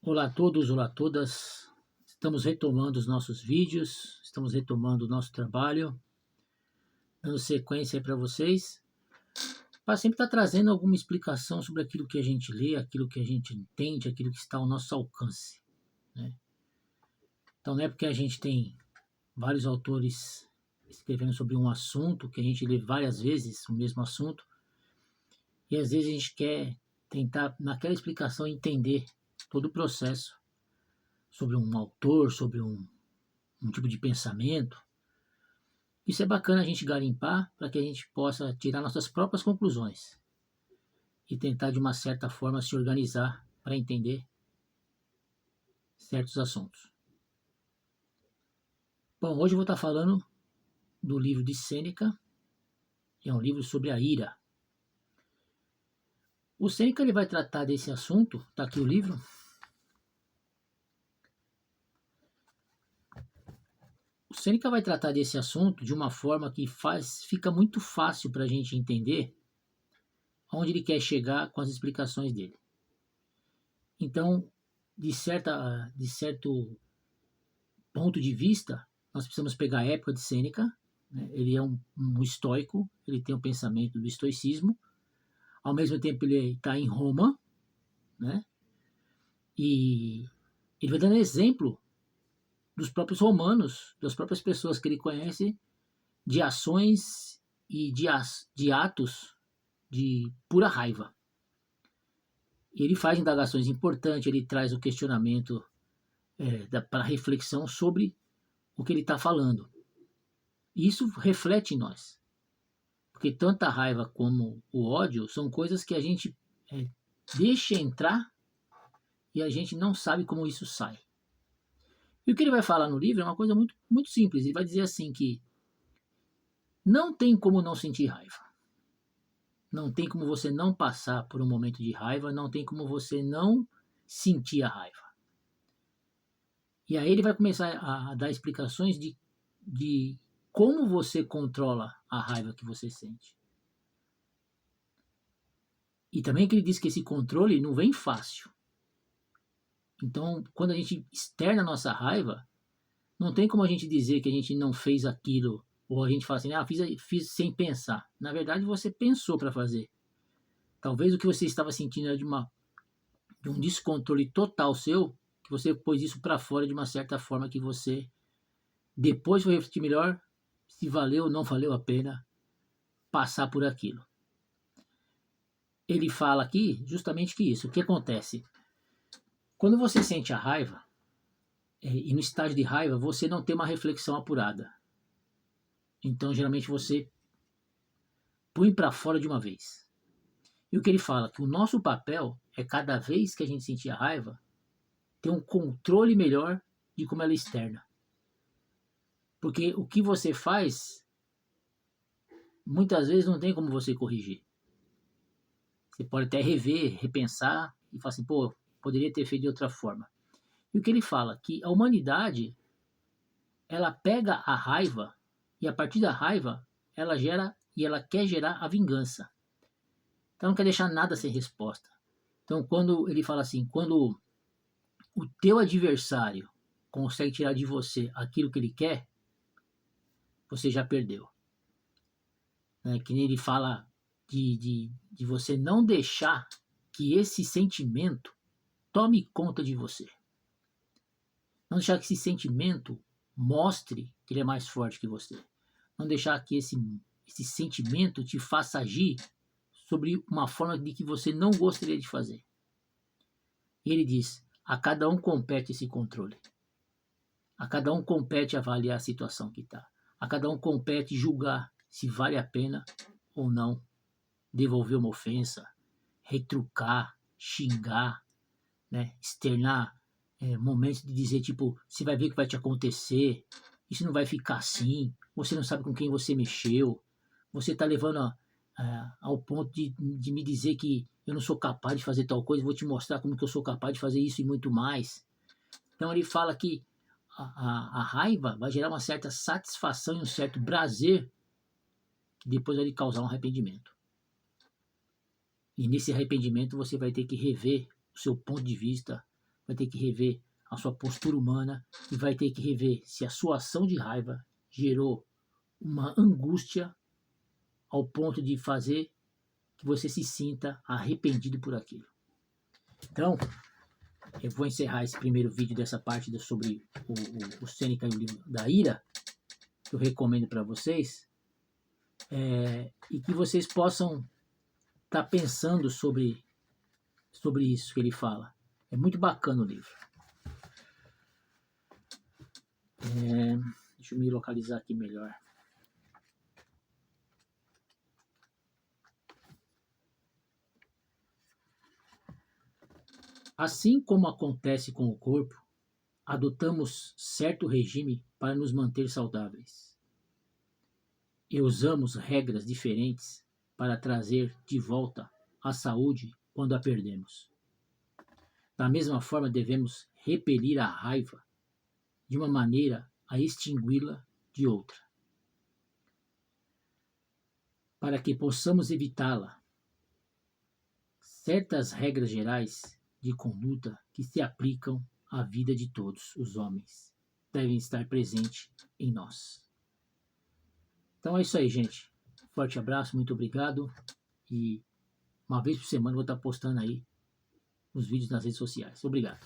Olá a todos, olá a todas. Estamos retomando os nossos vídeos, estamos retomando o nosso trabalho, dando sequência para vocês, para sempre estar trazendo alguma explicação sobre aquilo que a gente lê, aquilo que a gente entende, aquilo que está ao nosso alcance, né? Então não é porque a gente tem vários autores escrevendo sobre um assunto, que a gente lê várias vezes o mesmo assunto, e às vezes a gente quer tentar, naquela explicação, entender todo o processo sobre um autor, sobre um tipo de pensamento. Isso é bacana a gente garimpar para que a gente possa tirar nossas próprias conclusões e tentar, de uma certa forma, se organizar para entender certos assuntos. Bom, hoje eu vou estar falando do livro de Sêneca, que é um livro sobre a ira. O Sêneca ele vai tratar desse assunto, está aqui o livro. O Sêneca vai tratar desse assunto de uma forma que fica muito fácil para a gente entender onde ele quer chegar com as explicações dele. Então, de certo ponto de vista, nós precisamos pegar a época de Sêneca, né? Ele é um estoico, ele tem o pensamento do estoicismo, ao mesmo tempo ele está em Roma, né? E ele vai dando exemplo dos próprios romanos, das próprias pessoas que ele conhece, de ações e de atos de pura raiva. Ele faz indagações importantes, ele traz o questionamento para reflexão sobre o que ele está falando. E isso reflete em nós. Porque tanto a raiva como o ódio são coisas que a gente deixa entrar e a gente não sabe como isso sai. E o que ele vai falar no livro é uma coisa muito, muito simples. Ele vai dizer assim que não tem como não sentir raiva. Não tem como você não passar por um momento de raiva, não tem como você não sentir a raiva. E aí ele vai começar a dar explicações de como você controla a raiva que você sente. E também que ele diz que esse controle não vem fácil. Então, quando a gente externa a nossa raiva, não tem como a gente dizer que a gente não fez aquilo, ou a gente fala assim, fiz sem pensar. Na verdade, você pensou para fazer. Talvez o que você estava sentindo era de um descontrole total seu, que você pôs isso para fora de uma certa forma que você depois foi refletir melhor se valeu ou não valeu a pena passar por aquilo. Ele fala aqui justamente que isso. O que acontece? Quando você sente a raiva, e no estágio de raiva, você não tem uma reflexão apurada. Então, geralmente, você põe para fora de uma vez. E o que ele fala? Que o nosso papel é, cada vez que a gente sentir a raiva, ter um controle melhor de como ela externa. Porque o que você faz, muitas vezes não tem como você corrigir. Você pode até rever, repensar e falar assim, pô, poderia ter feito de outra forma. E o que ele fala? Que a humanidade, ela pega a raiva e a partir da raiva, ela quer gerar a vingança. Então não quer deixar nada sem resposta. Então quando ele fala assim, quando o teu adversário consegue tirar de você aquilo que ele quer, você já perdeu. Que nem ele fala de você não deixar que esse sentimento tome conta de você. Não deixar que esse sentimento mostre que ele é mais forte que você. Não deixar que esse sentimento te faça agir sobre uma forma de que você não gostaria de fazer. E ele diz, a cada um compete esse controle. A cada um compete avaliar a situação que está. A cada um compete julgar se vale a pena ou não devolver uma ofensa, retrucar, xingar, né? Externar momentos de dizer, tipo, você vai ver o que vai te acontecer, isso não vai ficar assim, você não sabe com quem você mexeu, você está levando ao ponto de me dizer que eu não sou capaz de fazer tal coisa, vou te mostrar como que eu sou capaz de fazer isso e muito mais. Então ele fala que a raiva vai gerar uma certa satisfação e um certo prazer que depois vai lhe causar um arrependimento. E nesse arrependimento você vai ter que rever o seu ponto de vista, vai ter que rever a sua postura humana e vai ter que rever se a sua ação de raiva gerou uma angústia ao ponto de fazer que você se sinta arrependido por aquilo. Então, eu vou encerrar esse primeiro vídeo dessa parte sobre o Sêneca e o livro da ira, que eu recomendo para vocês, e que vocês possam estar pensando sobre isso que ele fala. É muito bacana o livro. Deixa eu me localizar aqui melhor. Assim como acontece com o corpo, adotamos certo regime para nos manter saudáveis. E usamos regras diferentes para trazer de volta a saúde quando a perdemos. Da mesma forma, devemos repelir a raiva de uma maneira a extingui-la de outra, para que possamos evitá-la. Certas regras gerais de conduta que se aplicam à vida de todos os homens devem estar presentes em nós. Então é isso aí, gente. Forte abraço, muito obrigado. E uma vez por semana eu vou estar postando aí os vídeos nas redes sociais. Obrigado.